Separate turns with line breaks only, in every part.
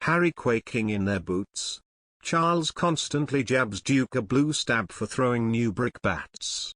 Harry quaking in their boots. Charles constantly jabs Duke a blue stab for throwing new brickbats.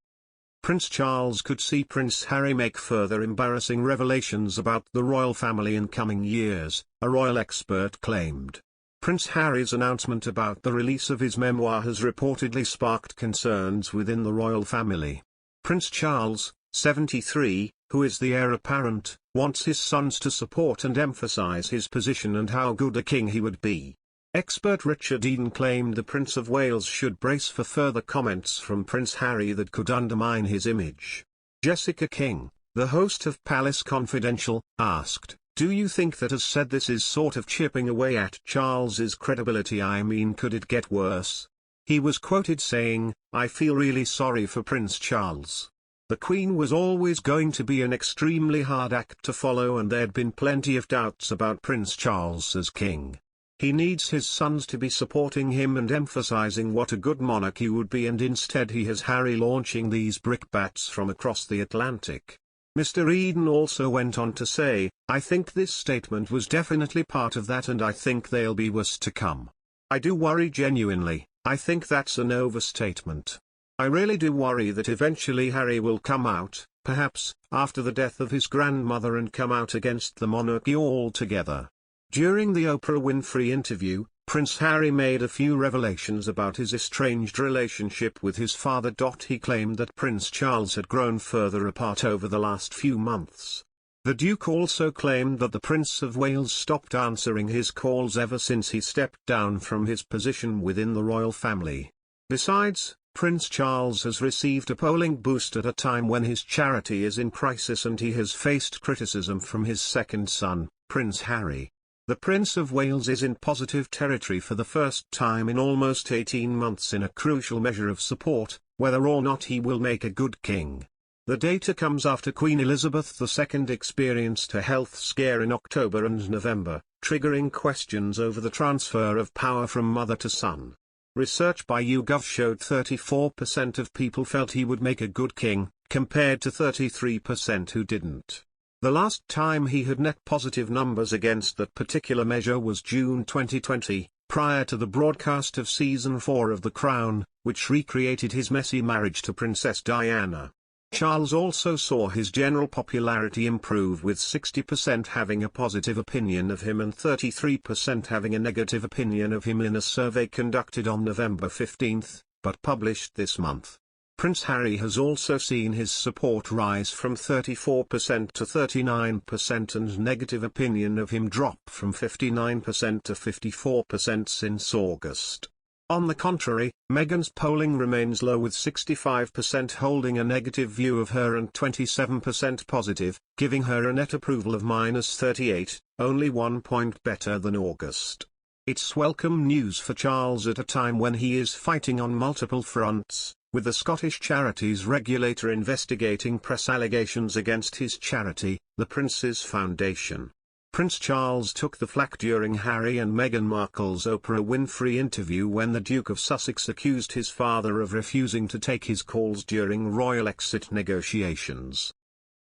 Prince Charles could see Prince Harry make further embarrassing revelations about the royal family in coming years, a royal expert claimed. Prince Harry's announcement about the release of his memoir has reportedly sparked concerns within the royal family. Prince Charles, 73, who is the heir apparent, wants his sons to support and emphasise his position and how good a king he would be. Expert Richard Eden claimed the Prince of Wales should brace for further comments from Prince Harry that could undermine his image. Jessica King, the host of Palace Confidential, asked, "Do you think that as said this is sort of chipping away at Charles's credibility? I mean, could it get worse?" He was quoted saying, "I feel really sorry for Prince Charles. The Queen was always going to be an extremely hard act to follow and there'd been plenty of doubts about Prince Charles as king. He needs his sons to be supporting him and emphasizing what a good monarch he would be, and instead he has Harry launching these brickbats from across the Atlantic." Mr. Eden also went on to say, "I think this statement was definitely part of that, and I think there'll be worse to come. I do worry genuinely. I think that's an overstatement. I really do worry that eventually Harry will come out, perhaps, after the death of his grandmother, and come out against the monarchy altogether." During the Oprah Winfrey interview, Prince Harry made a few revelations about his estranged relationship with his father. He claimed that Prince Charles had grown further apart over the last few months. The Duke also claimed that the Prince of Wales stopped answering his calls ever since he stepped down from his position within the royal family. Besides, Prince Charles has received a polling boost at a time when his charity is in crisis and he has faced criticism from his second son, Prince Harry. The Prince of Wales is in positive territory for the first time in almost 18 months in a crucial measure of support, whether or not he will make a good king. The data comes after Queen Elizabeth II experienced a health scare in October and November, triggering questions over the transfer of power from mother to son. Research by YouGov showed 34% of people felt he would make a good king, compared to 33% who didn't. The last time he had net positive numbers against that particular measure was June 2020, prior to the broadcast of Season 4 of The Crown, which recreated his messy marriage to Princess Diana. Charles also saw his general popularity improve, with 60% having a positive opinion of him and 33% having a negative opinion of him in a survey conducted on November 15, but published this month. Prince Harry has also seen his support rise from 34% to 39% and negative opinion of him drop from 59% to 54% since August. On the contrary, Meghan's polling remains low, with 65% holding a negative view of her and 27% positive, giving her a net approval of -38, only 1 point better than August. It's welcome news for Charles at a time when he is fighting on multiple fronts, with the Scottish Charities Regulator investigating press allegations against his charity, the Prince's Foundation. Prince Charles took the flak during Harry and Meghan Markle's Oprah Winfrey interview when the Duke of Sussex accused his father of refusing to take his calls during royal exit negotiations.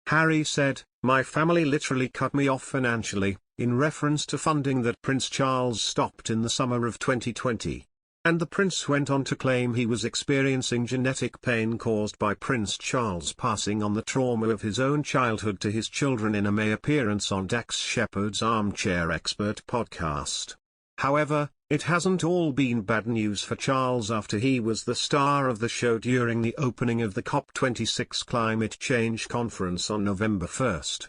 Harry said, "My family literally cut me off financially," in reference to funding that Prince Charles stopped in the summer of 2020. And the prince went on to claim he was experiencing genetic pain caused by Prince Charles passing on the trauma of his own childhood to his children in a May appearance on Dax Shepard's Armchair Expert podcast. However, it hasn't all been bad news for Charles after he was the star of the show during the opening of the COP26 climate change conference on November 1.